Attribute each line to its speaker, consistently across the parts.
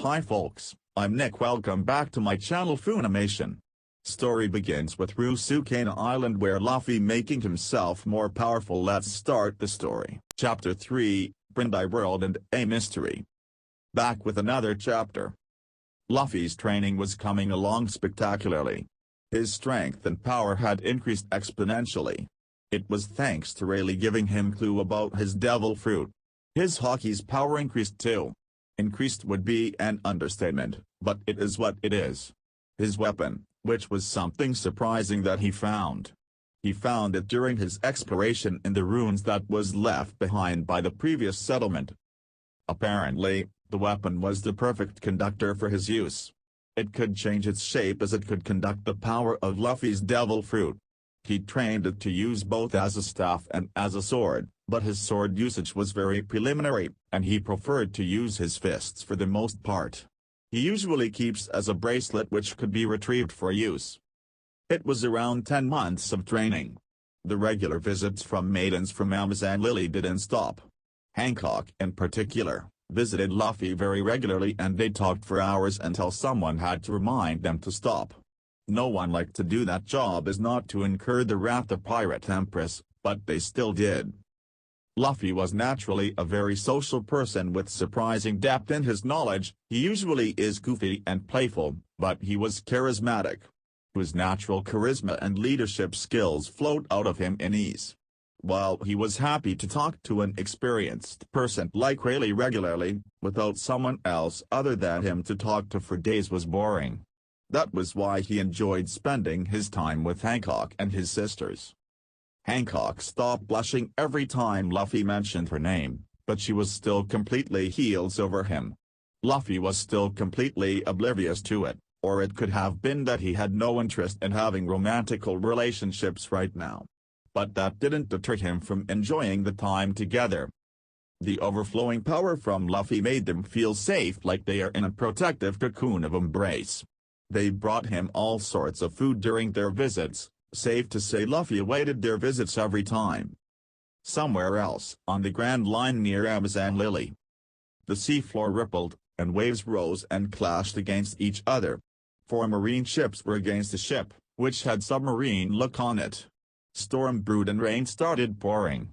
Speaker 1: Hi folks, I'm Nick. Welcome back to my channel Funimation. Story begins with Rusukana Island where Luffy making himself more powerful. Let's start the story. Chapter 3, Brynndi World and A Mystery. Back with another chapter. Luffy's training was coming along spectacularly. His strength and power had increased exponentially. It was thanks to Rayleigh giving him clue about his devil fruit. His Haki's power increased too. Increased would be an understatement, but it is what it is. His weapon, which was something surprising that he found. He found it during his exploration in the ruins that was left behind by the previous settlement. Apparently, the weapon was the perfect conductor for his use. It could change its shape as it could conduct the power of Luffy's devil fruit. He trained it to use both as a staff and as a sword, but his sword usage was very preliminary, and he preferred to use his fists for the most part. He usually keeps as a bracelet which could be retrieved for use. It was around 10 months of training. The regular visits from maidens from Lily didn't stop. Hancock in particular, visited Luffy very regularly and they talked for hours until someone had to remind them to stop. No one liked to do that job as not to incur the wrath of Pirate Empress, but they still did. Luffy was naturally a very social person with surprising depth in his knowledge. He usually is goofy and playful, but he was charismatic. His natural charisma and leadership skills flowed out of him in ease. While he was happy to talk to an experienced person like Rayleigh regularly, without someone else other than him to talk to for days was boring. That was why he enjoyed spending his time with Hancock and his sisters. Hancock stopped blushing every time Luffy mentioned her name, but she was still completely heels over him. Luffy was still completely oblivious to it, or it could have been that he had no interest in having romantical relationships right now. But that didn't deter him from enjoying the time together. The overflowing power from Luffy made them feel safe, like they are in a protective cocoon of embrace. They brought him all sorts of food during their visits. Safe to say Luffy awaited their visits every time. Somewhere else on the Grand Line near Lily, the seafloor rippled, and waves rose and clashed against each other. 4 marine ships were against the ship, which had submarine look on it. Storm brewed and rain started pouring.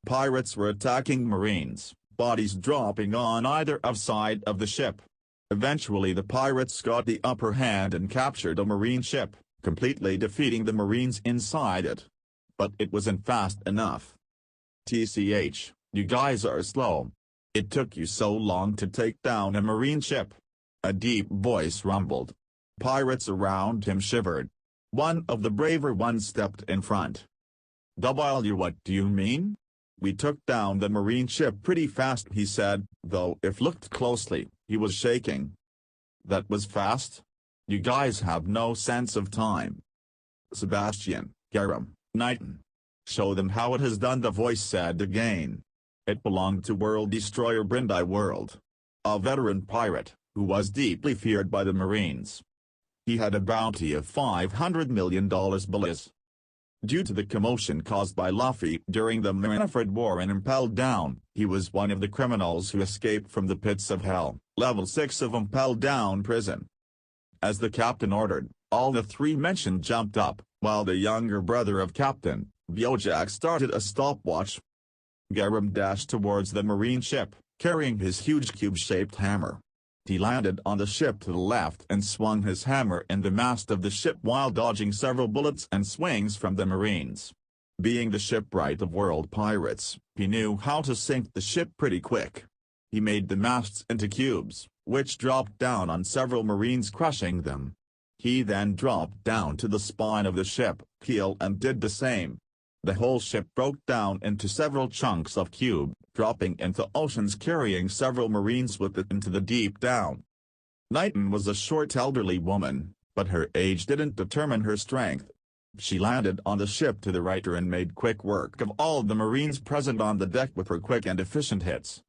Speaker 1: Pirates were attacking marines, bodies dropping on either side of the ship. Eventually the pirates got the upper hand and captured a marine ship, completely defeating the marines inside it. But it wasn't fast enough. TCH, you guys are slow. It took you so long to take down a marine ship. A deep voice rumbled. Pirates around him shivered. One of the braver ones stepped in front. W, what do you mean? We took down the marine ship pretty fast, he said, though if looked closely, he was shaking. That was fast? You guys have no sense of time. Sebastian, Garam, Knighton. Show them how it is done, the voice said again. It belonged to World Destroyer Brynndi World, a veteran pirate, who was deeply feared by the Marines. He had a bounty of $500 million bills. Due to the commotion caused by Luffy during the Marineford War and impelled down, he was one of the criminals who escaped from the pits of hell, level 6 of impelled down prison. As the captain ordered, all the 3 mentioned jumped up, while the younger brother of Captain, Bojack, started a stopwatch. Garam dashed towards the marine ship, carrying his huge cube-shaped hammer. He landed on the ship to the left and swung his hammer in the mast of the ship while dodging several bullets and swings from the marines. Being the shipwright of world pirates, he knew how to sink the ship pretty quick. He made the masts into cubes, which dropped down on several marines, crushing them. He then dropped down to the spine of the ship keel and did the same. The whole ship broke down into several chunks of cube, dropping into oceans, carrying several marines with it into the deep down. Knighton was a short elderly woman, but her age didn't determine her strength. She landed on the ship to the right and made quick work of all the marines present on the deck with her quick and efficient hits.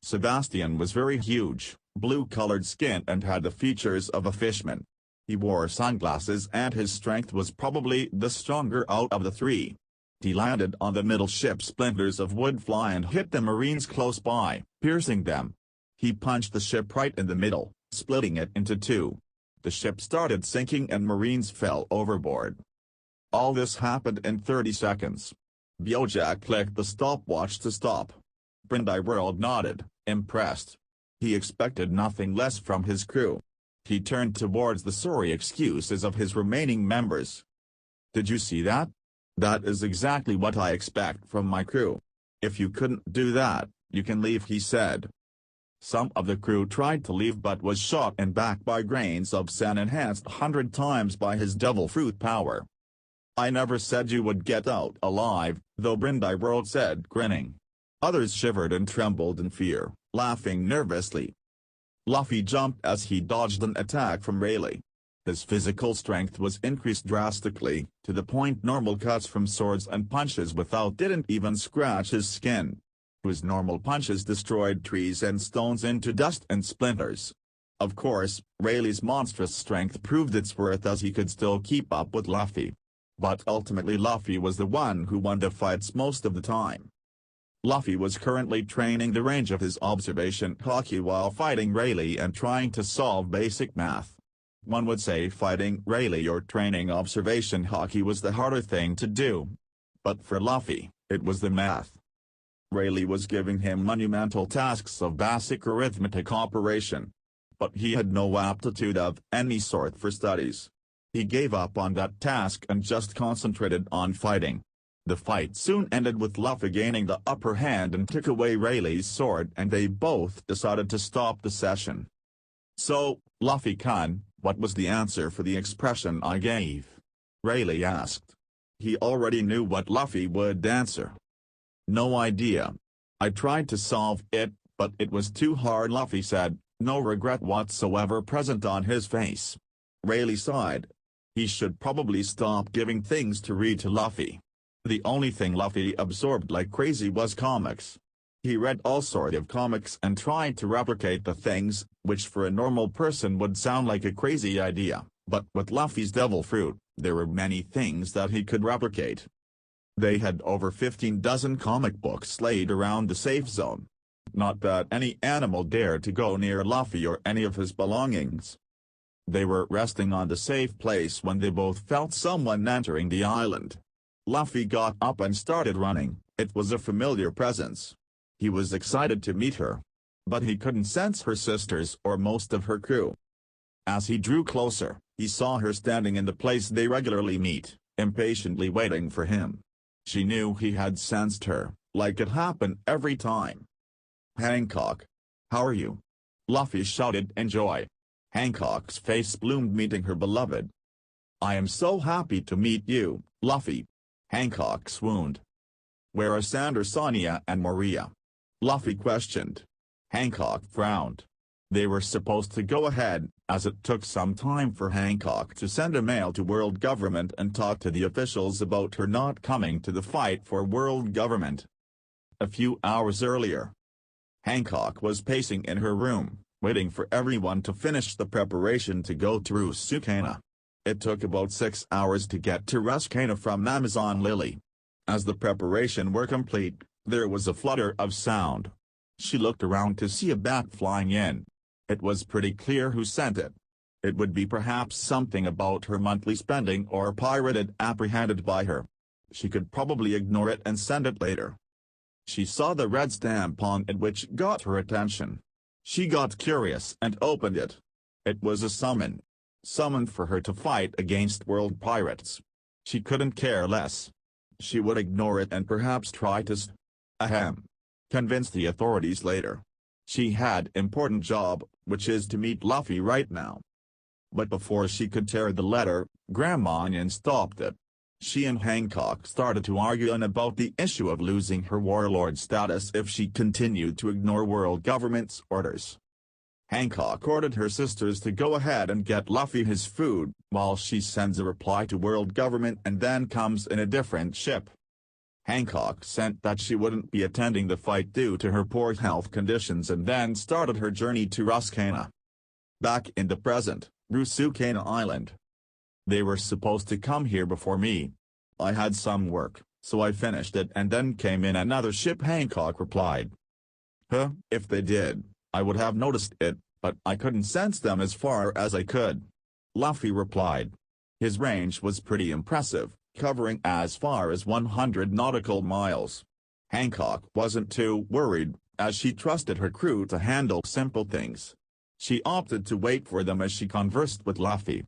Speaker 1: Sebastian was very huge, blue-colored skin and had the features of a fishman. He wore sunglasses and his strength was probably the stronger out of the 3. He landed on the middle ship. Splinters of wood fly and hit the marines close by, piercing them. He punched the ship right in the middle, splitting it into two. The ship started sinking and Marines fell overboard. All this happened in 30 seconds. Bojack clicked the stopwatch to stop. Brynndi World nodded, impressed. He expected nothing less from his crew. He turned towards the sorry excuses of his remaining members. "Did you see that? That is exactly what I expect from my crew. If you couldn't do that, you can leave," he said. Some of the crew tried to leave but was shot in back by grains of sand enhanced 100 times by his devil fruit power. "I never said you would get out alive," though, Brynndi World said, grinning. Others shivered and trembled in fear, laughing nervously. Luffy jumped as he dodged an attack from Rayleigh. His physical strength was increased drastically, to the point normal cuts from swords and punches without didn't even scratch his skin. His normal punches destroyed trees and stones into dust and splinters. Of course, Rayleigh's monstrous strength proved its worth as he could still keep up with Luffy. But ultimately Luffy was the one who won the fights most of the time. Luffy was currently training the range of his observation Haki while fighting Rayleigh and trying to solve basic math. One would say fighting Rayleigh or training observation Haki was the harder thing to do. But for Luffy, it was the math. Rayleigh was giving him monumental tasks of basic arithmetic operation. But he had no aptitude of any sort for studies. He gave up on that task and just concentrated on fighting. The fight soon ended with Luffy gaining the upper hand and took away Rayleigh's sword, and they both decided to stop the session. "So, Luffy-kun, what was the answer for the expression I gave?" Rayleigh asked. He already knew what Luffy would answer. "No idea. I tried to solve it, but it was too hard," Luffy said, no regret whatsoever present on his face. Rayleigh sighed. He should probably stop giving things to read to Luffy. The only thing Luffy absorbed like crazy was comics. He read all sorts of comics and tried to replicate the things, which for a normal person would sound like a crazy idea, but with Luffy's devil fruit, there were many things that he could replicate. They had over 15 dozen comic books laid around the safe zone. Not that any animal dared to go near Luffy or any of his belongings. They were resting on the safe place when they both felt someone entering the island. Luffy got up and started running. It was a familiar presence. He was excited to meet her. But he couldn't sense her sisters or most of her crew. As he drew closer, he saw her standing in the place they regularly meet, impatiently waiting for him. She knew he had sensed her, like it happened every time. "Hancock. How are you?" Luffy shouted in joy. Hancock's face bloomed meeting her beloved. "I am so happy to meet you, Luffy." Hancock swooned. "Where are Sander, Sonia and Maria?" Luffy questioned. Hancock frowned. They were supposed to go ahead, as it took some time for Hancock to send a mail to world government and talk to the officials about her not coming to the fight for world government. A few hours earlier, Hancock was pacing in her room, waiting for everyone to finish the preparation to go to Rusukana. It took about 6 hours to get to Rusukana from Amazon Lily. As the preparation were complete, there was a flutter of sound. She looked around to see a bat flying in. It was pretty clear who sent it. It would be perhaps something about her monthly spending or pirated apprehended by her. She could probably ignore it and send it later. She saw the red stamp on it which got her attention. She got curious and opened it. It was a summon. Summoned for her to fight against world pirates. She couldn't care less. She would ignore it and perhaps try to convince the authorities later. She had important job, which is to meet Luffy right now. But before she could tear the letter, Grandma Onion stopped it. She and Hancock started to argue about the issue of losing her warlord status if she continued to ignore world government's orders. Hancock ordered her sisters to go ahead and get Luffy his food, while she sends a reply to world government and then comes in a different ship. Hancock sent that she wouldn't be attending the fight due to her poor health conditions and then started her journey to Rusukana. Back in the present, Rusukana Island. "They were supposed to come here before me. I had some work, so I finished it and then came in another ship," Hancock replied. "If they did, I would have noticed it," but I couldn't sense them as far as I could," Luffy replied. His range was pretty impressive, covering as far as 100 nautical miles. Hancock wasn't too worried, as she trusted her crew to handle simple things. She opted to wait for them as she conversed with Luffy.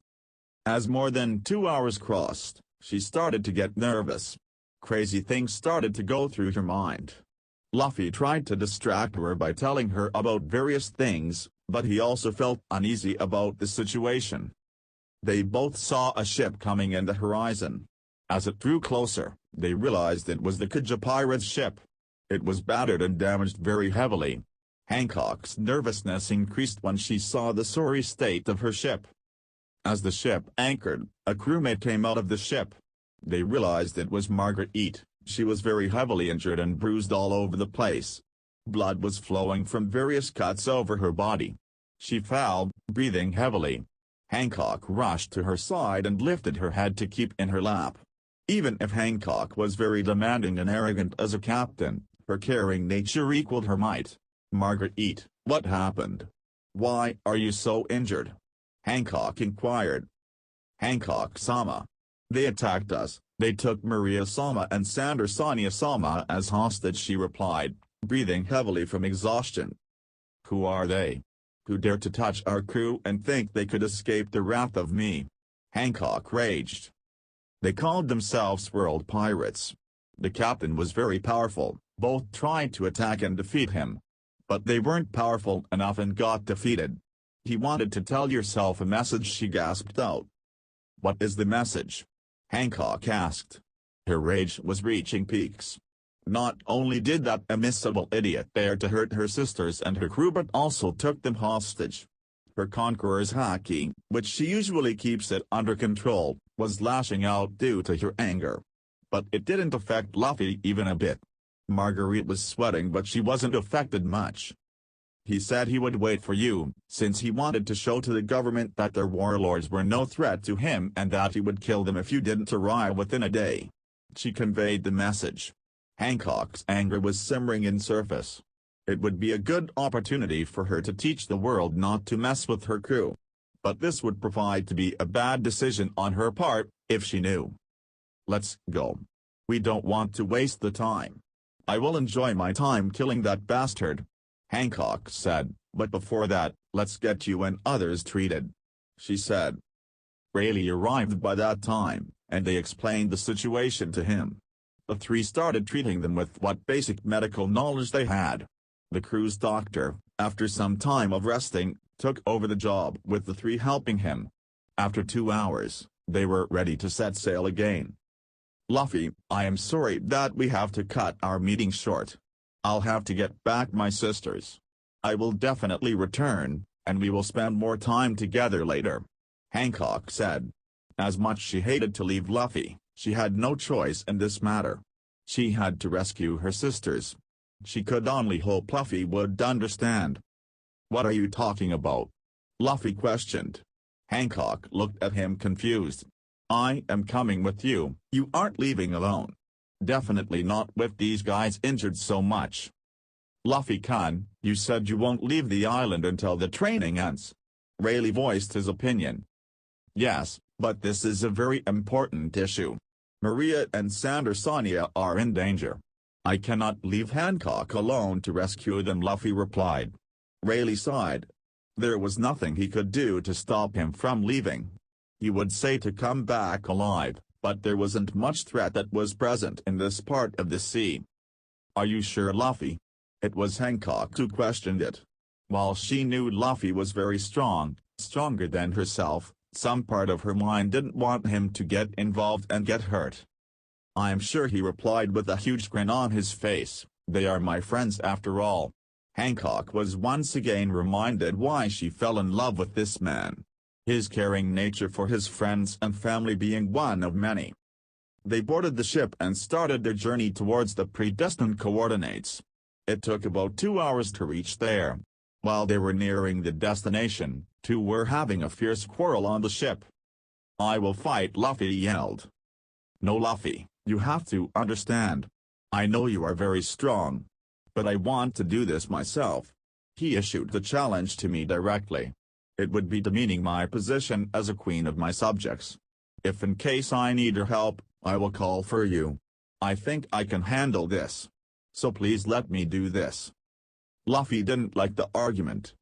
Speaker 1: As more than 2 hours crossed, she started to get nervous. Crazy things started to go through her mind. Luffy tried to distract her by telling her about various things, but he also felt uneasy about the situation. They both saw a ship coming in the horizon. As it drew closer, they realized it was the Kuja pirates' ship. It was battered and damaged very heavily. Hancock's nervousness increased when she saw the sorry state of her ship. As the ship anchored, a crewmate came out of the ship. They realized it was Marguerite. She was very heavily injured and bruised all over the place. Blood was flowing from various cuts over her body. She fell, breathing heavily. Hancock rushed to her side and lifted her head to keep in her lap. Even if Hancock was very demanding and arrogant as a captain, her caring nature equaled her might. "Marguerite, what happened? Why are you so injured?" Hancock inquired. "Hancock-sama. They attacked us. They took Maria-sama and Sandor-Sonia-sama as hostage," she replied, breathing heavily from exhaustion. "Who are they? Who dare to touch our crew and think they could escape the wrath of me?" Hancock raged. "They called themselves world pirates. The captain was very powerful, both tried to attack and defeat him. But they weren't powerful enough and got defeated. He wanted to tell yourself a message," she gasped out. "What is the message?" Hancock asked. Her rage was reaching peaks. Not only did that immiscible idiot dare to hurt her sisters and her crew but also took them hostage. Her conqueror's Haki, which she usually keeps it under control, was lashing out due to her anger. But it didn't affect Luffy even a bit. Marguerite was sweating but she wasn't affected much. "He said he would wait for you, since he wanted to show to the government that their warlords were no threat to him and that he would kill them if you didn't arrive within a day." She conveyed the message. Hancock's anger was simmering in surface. It would be a good opportunity for her to teach the world not to mess with her crew. But this would provide to be a bad decision on her part, if she knew. "Let's go. We don't want to waste the time. I will enjoy my time killing that bastard," Hancock said, "but before that, let's get you and others treated," she said. Rayleigh arrived by that time, and they explained the situation to him. The three started treating them with what basic medical knowledge they had. The crew's doctor, after some time of resting, took over the job with the three helping him. After 2 hours, they were ready to set sail again. "Luffy, I am sorry that we have to cut our meeting short. I'll have to get back my sisters. I will definitely return, and we will spend more time together later," Hancock said. As much she hated to leave Luffy, she had no choice in this matter. She had to rescue her sisters. She could only hope Luffy would understand. "What are you talking about?" Luffy questioned. Hancock looked at him confused. "I am coming with you. You aren't leaving alone. Definitely not with these guys injured so much." "Luffy-kun, you said you won't leave the island until the training ends." Rayleigh voiced his opinion. "Yes, but this is a very important issue. Maria and Sandor-Sonia are in danger. I cannot leave Hancock alone to rescue them," Luffy replied. Rayleigh sighed. There was nothing he could do to stop him from leaving. He would say to come back alive, but there wasn't much threat that was present in this part of the sea. "Are you sure, Luffy?" It was Hancock who questioned it. While she knew Luffy was very strong, stronger than herself, some part of her mind didn't want him to get involved and get hurt. "I am sure," he replied with a huge grin on his face. "They are my friends after all." Hancock was once again reminded why she fell in love with this man. His caring nature for his friends and family being one of many. They boarded the ship and started their journey towards the predestined coordinates. It took about 2 hours to reach there. While they were nearing the destination, two were having a fierce quarrel on the ship. "I will fight," Luffy yelled. "No, Luffy, you have to understand. I know you are very strong. But I want to do this myself." He issued the challenge to me directly. It would be demeaning my position as a queen of my subjects. If in case I need your help, I will call for you. I think I can handle this. So please let me do this. Luffy didn't like the argument.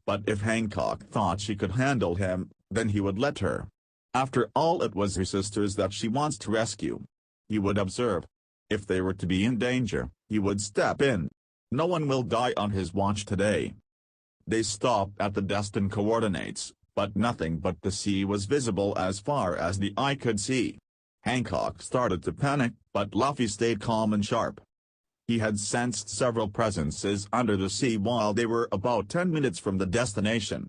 Speaker 1: But if Hancock thought she could handle him, then he would let her. After all, it was her sisters that she wants to rescue. He would observe. If they were to be in danger, he would step in. No one will die on his watch today. They stopped at the destined coordinates, but nothing but the sea was visible as far as the eye could see. Hancock started to panic, but Luffy stayed calm and sharp. He had sensed several presences under the sea while they were about 10 minutes from the destination.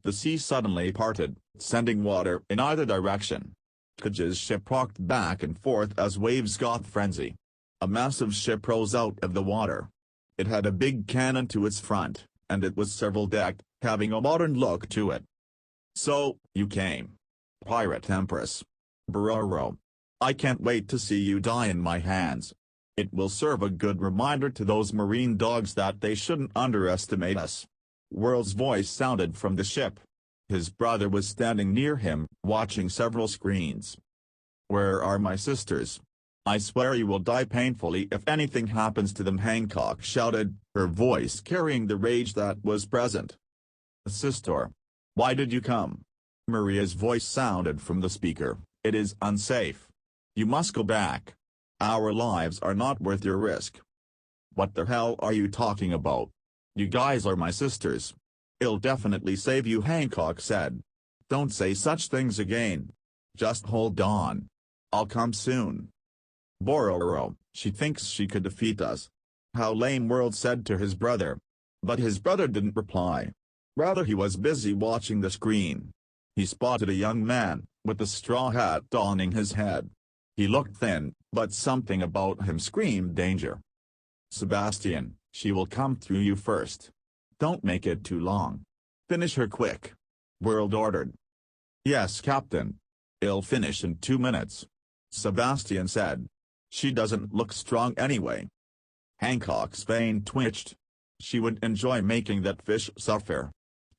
Speaker 1: The sea suddenly parted, sending water in either direction. Kage's ship rocked back and forth as waves got frenzy. A massive ship rose out of the water. It had a big cannon to its front, and it was several-decked, having a modern look to it. So, you came. Pirate Empress. Bororo. I can't wait to see you die in my hands. It will serve a good reminder to those marine dogs that they shouldn't underestimate us. World's voice sounded from the ship. His brother was standing near him, watching several screens. Where are my sisters? I swear you will die painfully if anything happens to them, Hancock shouted, her voice carrying the rage that was present. Sister. Why did you come? Maria's voice sounded from the speaker. It is unsafe. You must go back. Our lives are not worth your risk. What the hell are you talking about? You guys are my sisters. I'll definitely save you, Hancock said. Don't say such things again. Just hold on. I'll come soon. Bororo, she thinks she could defeat us. How lame, World said to his brother. But his brother didn't reply. Rather, he was busy watching the screen. He spotted a young man, with a straw hat on his head. He looked thin, but something about him screamed danger. Sebastian, she will come through you first. Don't make it too long. Finish her quick. World ordered. Yes, Captain. I'll finish in 2 minutes. Sebastian said. She doesn't look strong anyway. Hancock's vein twitched. She would enjoy making that fish suffer.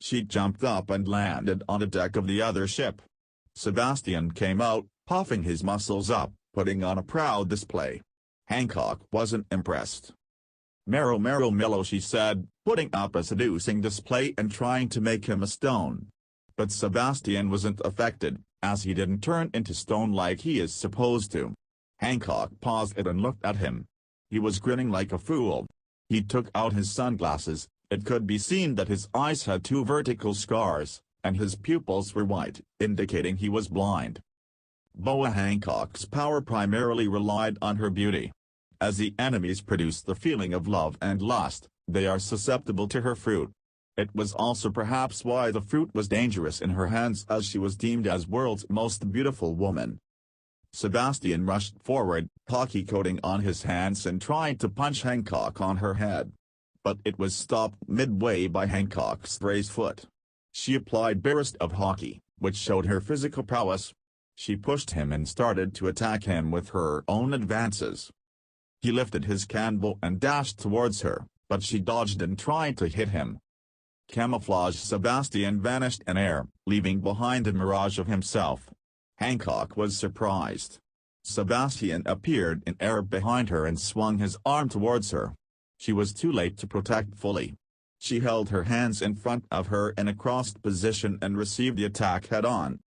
Speaker 1: She jumped up and landed on the deck of the other ship. Sebastian came out, puffing his muscles up, putting on a proud display. Hancock wasn't impressed. Mero Mellow, she said, putting up a seducing display and trying to make him a stone. But Sebastian wasn't affected, as he didn't turn into stone like he is supposed to. Hancock paused and looked at him. He was grinning like a fool. He took out his sunglasses. It could be seen that his eyes had 2 vertical scars, and his pupils were white, indicating he was blind. Boa Hancock's power primarily relied on her beauty. As the enemies produce the feeling of love and lust, they are susceptible to her fruit. It was also perhaps why the fruit was dangerous in her hands, as she was deemed as world's most beautiful woman. Sebastian rushed forward, Haki coating on his hands, and tried to punch Hancock on her head. But it was stopped midway by Hancock's raised foot. She applied burst of Haki, which showed her physical prowess. She pushed him and started to attack him with her own advances. He lifted his kanbo and dashed towards her, but she dodged and tried to hit him. Camouflage Sebastian vanished in air, leaving behind a mirage of himself. Hancock was surprised. Sebastian appeared in air behind her and swung his arm towards her. She was too late to protect fully. She held her hands in front of her in a crossed position and received the attack head-on.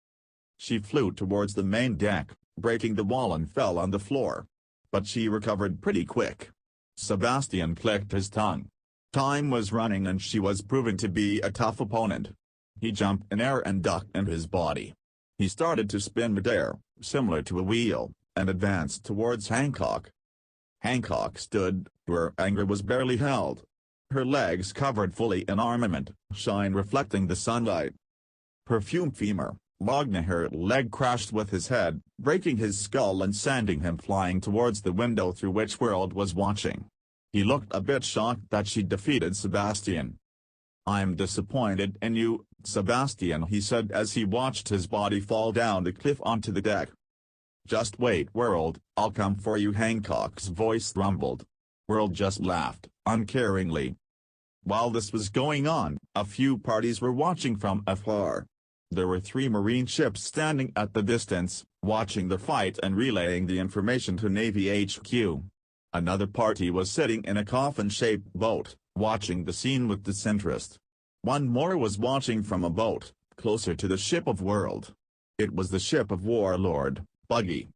Speaker 1: She flew towards the main deck, breaking the wall, and fell on the floor. But she recovered pretty quick. Sebastian clicked his tongue. Time was running and she was proving to be a tough opponent. He jumped in air and ducked into his body. He started to spin midair, similar to a wheel, and advanced towards Hancock. Hancock stood, her anger was barely held. Her legs covered fully in armament, shine reflecting the sunlight. Perfume femur, Magna, her leg crashed with his head, breaking his skull and sending him flying towards the window through which World was watching. He looked a bit shocked that she defeated Sebastian. I'm disappointed in you, Sebastian, he said as he watched his body fall down the cliff onto the deck. Just wait, World, I'll come for you, Hancock's voice rumbled. World just laughed, uncaringly. While this was going on, a few parties were watching from afar. There were 3 marine ships standing at the distance, watching the fight and relaying the information to Navy HQ. Another party was sitting in a coffin-shaped boat, watching the scene with disinterest. One more was watching from a boat, closer to the ship of World. It was the ship of Warlord, Buggy.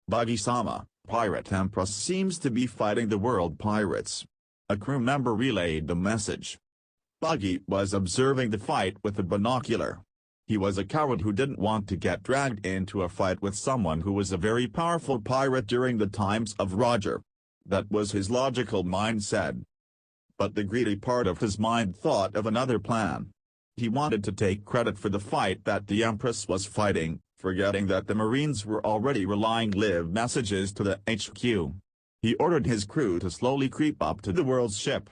Speaker 1: Buggy-sama, Pirate Empress seems to be fighting the World Pirates. A crew member relayed the message. Buggy was observing the fight with a binocular. He was a coward who didn't want to get dragged into a fight with someone who was a very powerful pirate during the times of Roger. That was his logical mindset. But the greedy part of his mind thought of another plan. He wanted to take credit for the fight that the Empress was fighting, forgetting that the Marines were already relaying live messages to the HQ. He ordered his crew to slowly creep up to the World's ship.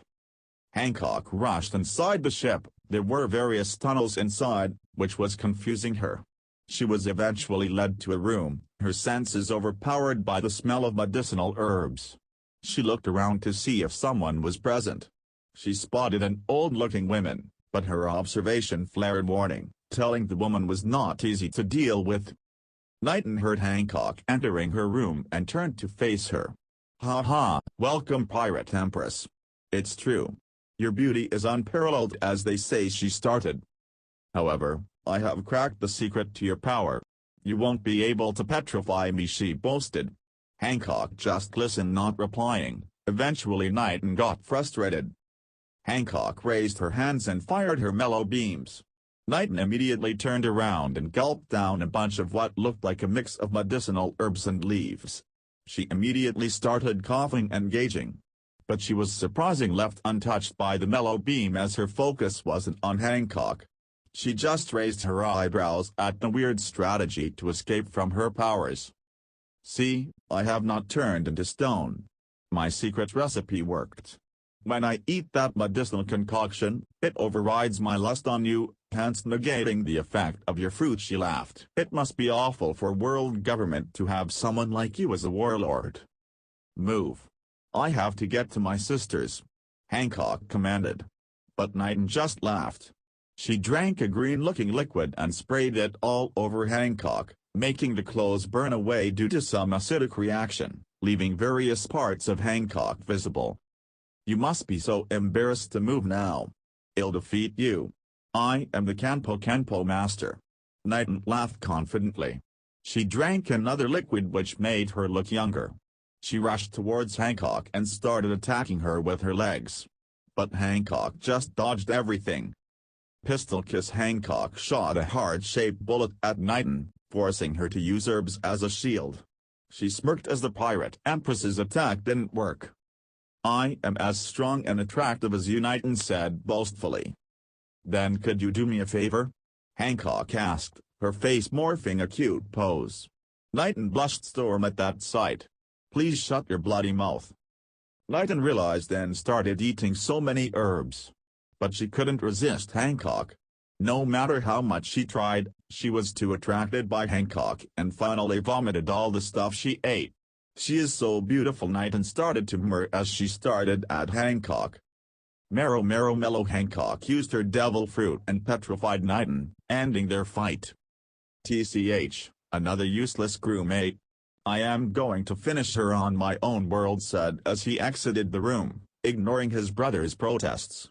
Speaker 1: Hancock rushed inside the ship. There were various tunnels inside, which was confusing her. She was eventually led to a room, her senses overpowered by the smell of medicinal herbs. She looked around to see if someone was present. She spotted an old-looking woman, but her observation flared warning, telling the woman was not easy to deal with. Knighton heard Hancock entering her room and turned to face her. "Ha ha, welcome Pirate Empress. It's true. Your beauty is unparalleled as they say," she started. "However, I have cracked the secret to your power. You won't be able to petrify me," she boasted. Hancock just listened, not replying. Eventually Knighton got frustrated. Hancock raised her hands and fired her mellow beams. Knighton immediately turned around and gulped down a bunch of what looked like a mix of medicinal herbs and leaves. She immediately started coughing and gagging. But she was surprisingly left untouched by the mellow beam as her focus wasn't on Hancock. She just raised her eyebrows at the weird strategy to escape from her powers. "See, I have not turned into stone. My secret recipe worked. When I eat that medicinal concoction, it overrides my lust on you, hence negating the effect of your fruit," she laughed. "It must be awful for world government to have someone like you as a warlord. Move. I have to get to my sisters," Hancock commanded. But Knighton just laughed. She drank a green-looking liquid and sprayed it all over Hancock, making the clothes burn away due to some acidic reaction, leaving various parts of Hancock visible. "You must be so embarrassed to move now. I'll defeat you. I am the Kenpo master." Knighton laughed confidently. She drank another liquid which made her look younger. She rushed towards Hancock and started attacking her with her legs. But Hancock just dodged everything. Pistol Kiss Hancock shot a heart-shaped bullet at Knighton, forcing her to use herbs as a shield. She smirked as the Pirate Empress's attack didn't work. "I am as strong and attractive as you," Knighton said boastfully. "Then could you do me a favor?" Hancock asked, her face morphing a cute pose. Knighton blushed storm at that sight. "Please shut your bloody mouth." Knighton realized and started eating so many herbs. But she couldn't resist Hancock. No matter how much she tried, she was too attracted by Hancock and finally vomited all the stuff she ate. "She is so beautiful," Knighton started to murmur as she started at Hancock. Marrow mellow Hancock used her devil fruit and petrified Knighton, ending their fight. "Tch, another useless crewmate. I am going to finish her on my own," World said as he exited the room, ignoring his brother's protests.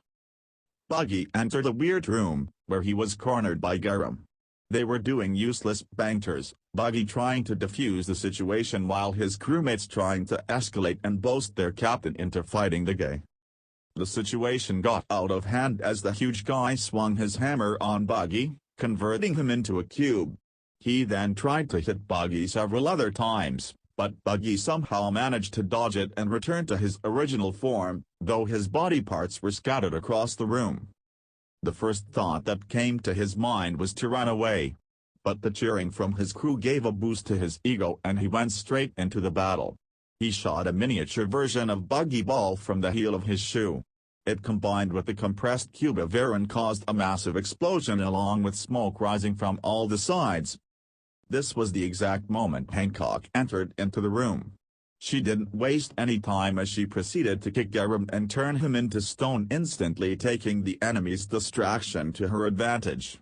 Speaker 1: Buggy entered a weird room, where he was cornered by Garam. They were doing useless banters, Buggy trying to defuse the situation while his crewmates trying to escalate and boast their captain into fighting the gay. The situation got out of hand as the huge guy swung his hammer on Buggy, converting him into a cube. He then tried to hit Buggy several other times, but Buggy somehow managed to dodge it and return to his original form, though his body parts were scattered across the room. The first thought that came to his mind was to run away. But the cheering from his crew gave a boost to his ego and he went straight into the battle. He shot a miniature version of Buggy Ball from the heel of his shoe. It combined with the compressed cube of air and caused a massive explosion along with smoke rising from all the sides. This was the exact moment Hancock entered into the room. She didn't waste any time as she proceeded to kick Garam and turn him into stone, instantly taking the enemy's distraction to her advantage.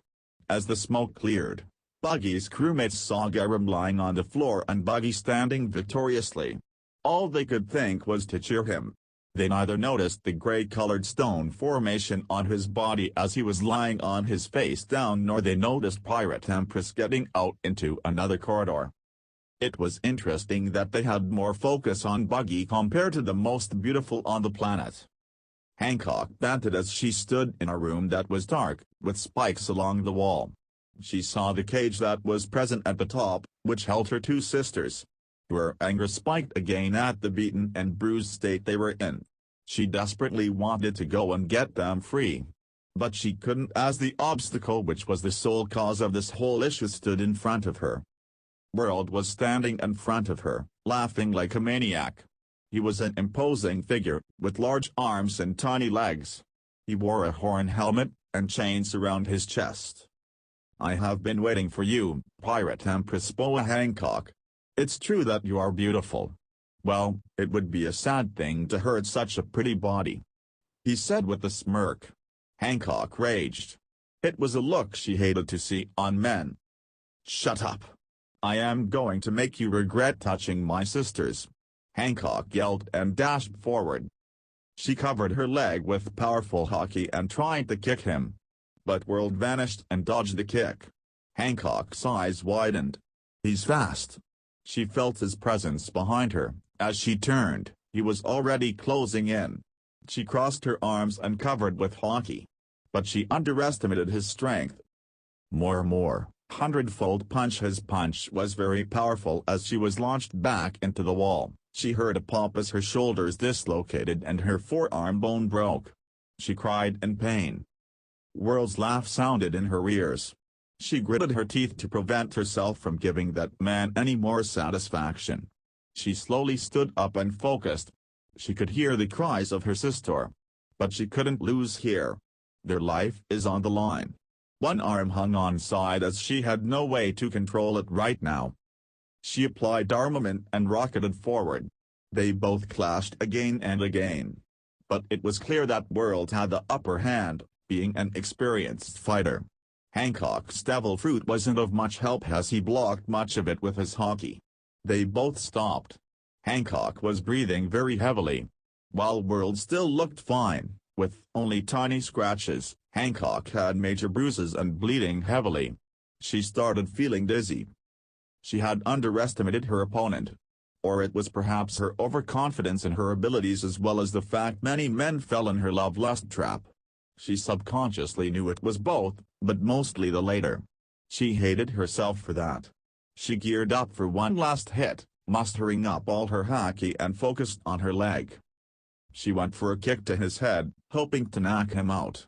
Speaker 1: As the smoke cleared, Buggy's crewmates saw Garam lying on the floor and Buggy standing victoriously. All they could think was to cheer him. They neither noticed the gray-colored stone formation on his body as he was lying on his face down, nor they noticed Pirate Empress getting out into another corridor. It was interesting that they had more focus on Buggy compared to the most beautiful on the planet. Hancock panted as she stood in a room that was dark, with spikes along the wall. She saw the cage that was present at the top, which held her two sisters. Her anger spiked again at the beaten and bruised state they were in. She desperately wanted to go and get them free. But she couldn't, as the obstacle which was the sole cause of this whole issue stood in front of her. World was standing in front of her, laughing like a maniac. He was an imposing figure, with large arms and tiny legs. He wore a horn helmet, and chains around his chest. "I have been waiting for you, Pirate Empress," spoke Hancock. "It's true that you are beautiful. Well, it would be a sad thing to hurt such a pretty body," he said with a smirk. Hancock raged. It was a look she hated to see on men. "Shut up. I am going to make you regret touching my sisters," Hancock yelled and dashed forward. She covered her leg with powerful Haki and tried to kick him. But World vanished and dodged the kick. Hancock's eyes widened. "He's fast." She felt his presence behind her. As she turned, he was already closing in. She crossed her arms and covered with Haki. But she underestimated his strength. More. Hundredfold punch. His punch was very powerful. As she was launched back into the wall, she heard a pop as her shoulders dislocated and her forearm bone broke. She cried in pain. World's laugh sounded in her ears. She gritted her teeth to prevent herself from giving that man any more satisfaction. She slowly stood up and focused. She could hear the cries of her sister. But she couldn't lose here. Their life is on the line. One arm hung on side as she had no way to control it right now. She applied armament and rocketed forward. They both clashed again and again. But it was clear that World had the upper hand, being an experienced fighter. Hancock's devil fruit wasn't of much help as he blocked much of it with his Haki. They both stopped. Hancock was breathing very heavily. While World still looked fine, with only tiny scratches, Hancock had major bruises and bleeding heavily. She started feeling dizzy. She had underestimated her opponent. Or it was perhaps her overconfidence in her abilities as well as the fact many men fell in her love-lust trap. She subconsciously knew it was both, but mostly the later. She hated herself for that. She geared up for one last hit, mustering up all her Haki and focused on her leg. She went for a kick to his head, hoping to knock him out.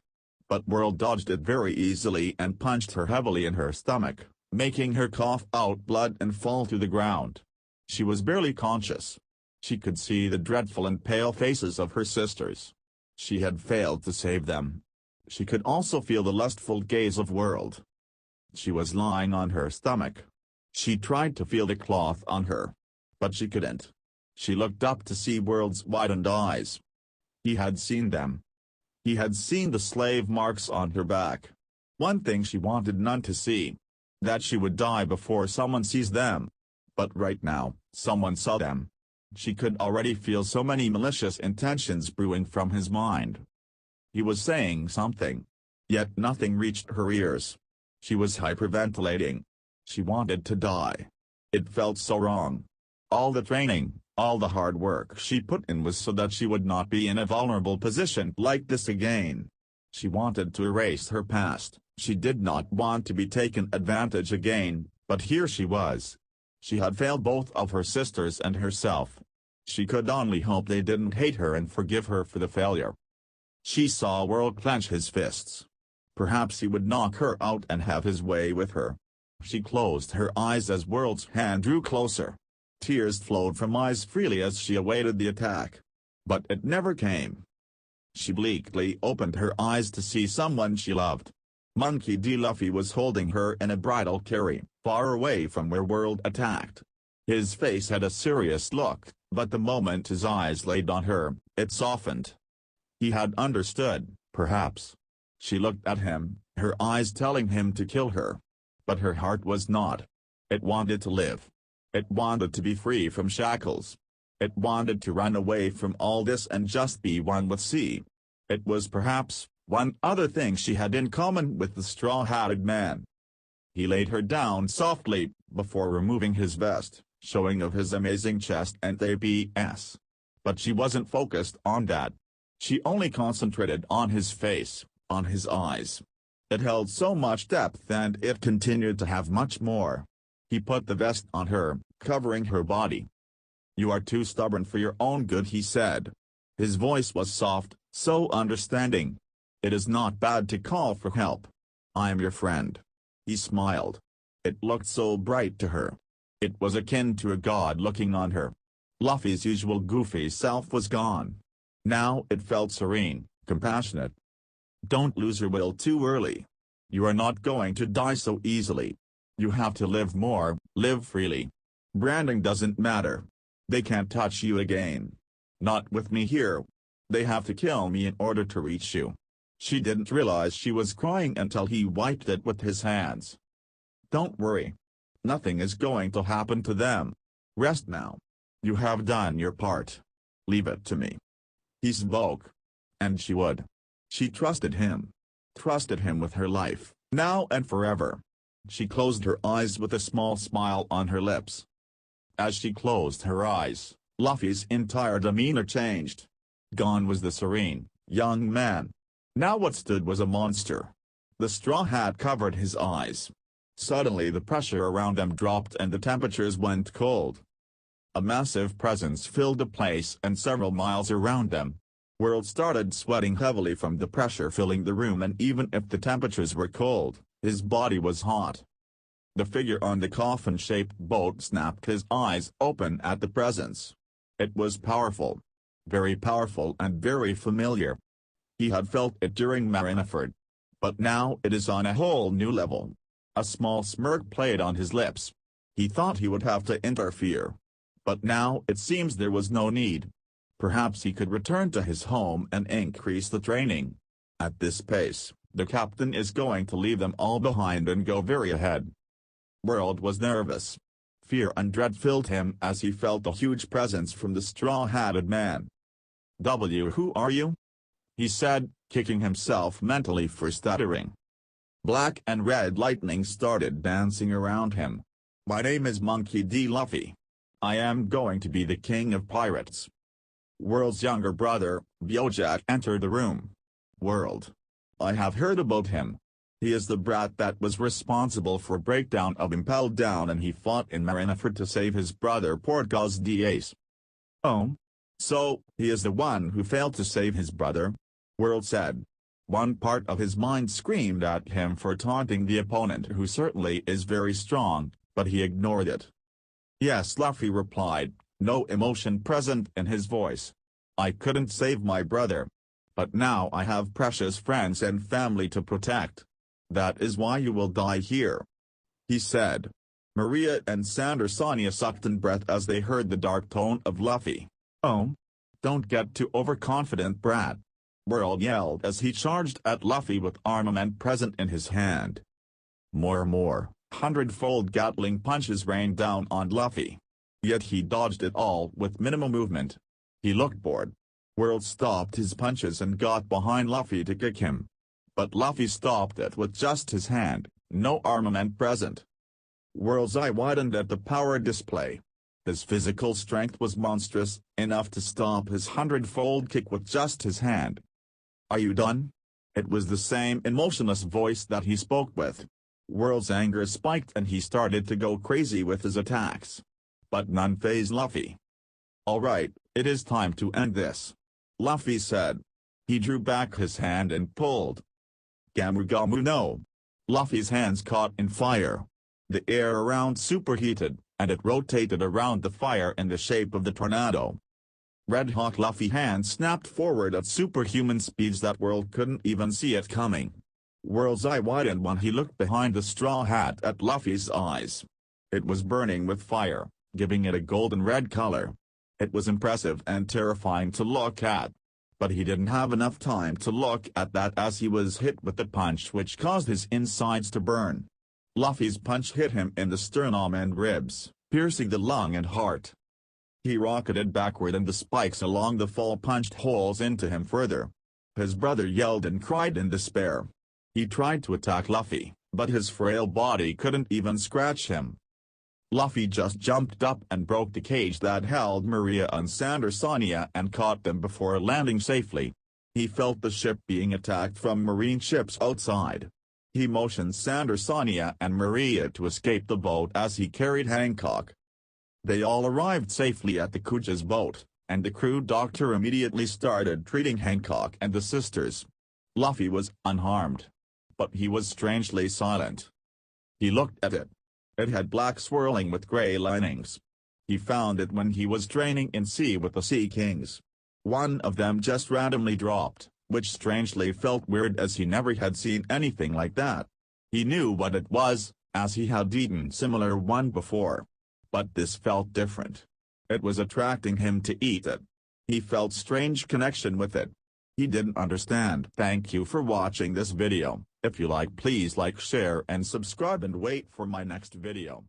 Speaker 1: But World dodged it very easily and punched her heavily in her stomach, making her cough out blood and fall to the ground. She was barely conscious. She could see the dreadful and pale faces of her sisters. She had failed to save them. She could also feel the lustful gaze of World. She was lying on her stomach. She tried to feel the cloth on her. But she couldn't. She looked up to see World's widened eyes. He had seen them. He had seen the slave marks on her back. One thing she wanted none to see. That she would die before someone sees them. But right now, someone saw them. She could already feel so many malicious intentions brewing from his mind. He was saying something. Yet nothing reached her ears. She was hyperventilating. She wanted to die. It felt so wrong. All the training, all the hard work she put in was so that she would not be in a vulnerable position like this again. She wanted to erase her past. She did not want to be taken advantage again, but here she was. She had failed both of her sisters and herself. She could only hope they didn't hate her and forgive her for the failure. She saw World clench his fists. Perhaps he would knock her out and have his way with her. She closed her eyes as World's hand drew closer. Tears flowed from eyes freely as she awaited the attack. But it never came. She bleakly opened her eyes to see someone she loved. Monkey D. Luffy was holding her in a bridal carry, far away from where World attacked. His face had a serious look, but the moment his eyes laid on her, it softened. He had understood, perhaps. She looked at him, her eyes telling him to kill her. But her heart was not. It wanted to live. It wanted to be free from shackles. It wanted to run away from all this and just be one with sea. It was perhaps one other thing she had in common with the straw-hatted man. He laid her down softly, before removing his vest, showing of his amazing chest and abs. But she wasn't focused on that. She only concentrated on his face, on his eyes. It held so much depth and it continued to have much more. He put the vest on her, covering her body. "You are too stubborn for your own good," he said. His voice was soft, so understanding. "It is not bad to call for help. I am your friend." He smiled. It looked so bright to her. It was akin to a god looking on her. Luffy's usual goofy self was gone. Now it felt serene, compassionate. "Don't lose your will too early. You are not going to die so easily. You have to live more, live freely. Branding doesn't matter. They can't touch you again. Not with me here. They have to kill me in order to reach you." She didn't realize she was crying until he wiped it with his hands. "Don't worry. Nothing is going to happen to them. Rest now. You have done your part. Leave it to me." He spoke. And she would. She trusted him. Trusted him with her life, now and forever. She closed her eyes with a small smile on her lips. As she closed her eyes, Luffy's entire demeanor changed. Gone was the serene, young man. Now what stood was a monster. The straw hat covered his eyes. Suddenly the pressure around them dropped and the temperatures went cold. A massive presence filled the place and several miles around them. World started sweating heavily from the pressure filling the room, and even if the temperatures were cold, his body was hot. The figure on the coffin-shaped boat snapped his eyes open at the presence. It was powerful. Very powerful and very familiar. He had felt it during Marineford. But now it is on a whole new level. A small smirk played on his lips. He thought he would have to interfere. But now it seems there was no need. Perhaps he could return to his home and increase the training. At this pace, the captain is going to leave them all behind and go very ahead. World was nervous. Fear and dread filled him as he felt a huge presence from the straw-hatted man. "Who are you?" he said, kicking himself mentally for stuttering. Black and red lightning started dancing around him. "My name is Monkey D. Luffy. I am going to be the king of pirates." World's younger brother, Bojack, entered the room. "World. I have heard about him. He is the brat that was responsible for breakdown of Impel Down, and he fought in Marineford to save his brother Portgas the Ace." "Oh? So, he is the one who failed to save his brother?" World said. One part of his mind screamed at him for taunting the opponent, who certainly is very strong, but he ignored it. "Yes," Luffy replied, no emotion present in his voice. "I couldn't save my brother. But now I have precious friends and family to protect. That is why you will die here," he said. Maria and Sonia sucked in breath as they heard the dark tone of Luffy. "Oh? Don't get too overconfident, brat," World yelled as he charged at Luffy with armament present in his hand. More, 100-fold Gatling punches rained down on Luffy. Yet he dodged it all with minimal movement. He looked bored. World stopped his punches and got behind Luffy to kick him. But Luffy stopped it with just his hand, no armament present. World's eye widened at the power display. His physical strength was monstrous, enough to stop his 100-fold kick with just his hand. "Are you done?" It was the same emotionless voice that he spoke with. World's anger spiked and he started to go crazy with his attacks. But none fazed Luffy. "All right, it is time to end this," Luffy said. He drew back his hand and pulled. Gamu Gamu no. Luffy's hands caught in fire. The air around superheated, and it rotated around the fire in the shape of the tornado. Red-hot Luffy hands snapped forward at superhuman speeds that World couldn't even see it coming. World's eye widened when he looked behind the straw hat at Luffy's eyes. It was burning with fire, giving it a golden red color. It was impressive and terrifying to look at. But he didn't have enough time to look at that as he was hit with the punch which caused his insides to burn. Luffy's punch hit him in the sternum and ribs, piercing the lung and heart. He rocketed backward and the spikes along the fall punched holes into him further. His brother yelled and cried in despair. He tried to attack Luffy, but his frail body couldn't even scratch him. Luffy just jumped up and broke the cage that held Maria and Sandersonia and caught them before landing safely. He felt the ship being attacked from marine ships outside. He motioned Sandersonia and Maria to escape the boat as he carried Hancock. They all arrived safely at the Kuja's boat, and the crew doctor immediately started treating Hancock and the sisters. Luffy was unharmed. But he was strangely silent. He looked at it. It had black swirling with gray linings. He found it when he was training in sea with the Sea Kings. One of them just randomly dropped, which strangely felt weird as he never had seen anything like that. He knew what it was, as he had eaten similar one before. But this felt different. It was attracting him to eat it. He felt strange connection with it. He didn't understand. Thank you for watching this video. If you like, please like, share and subscribe and wait for my next video.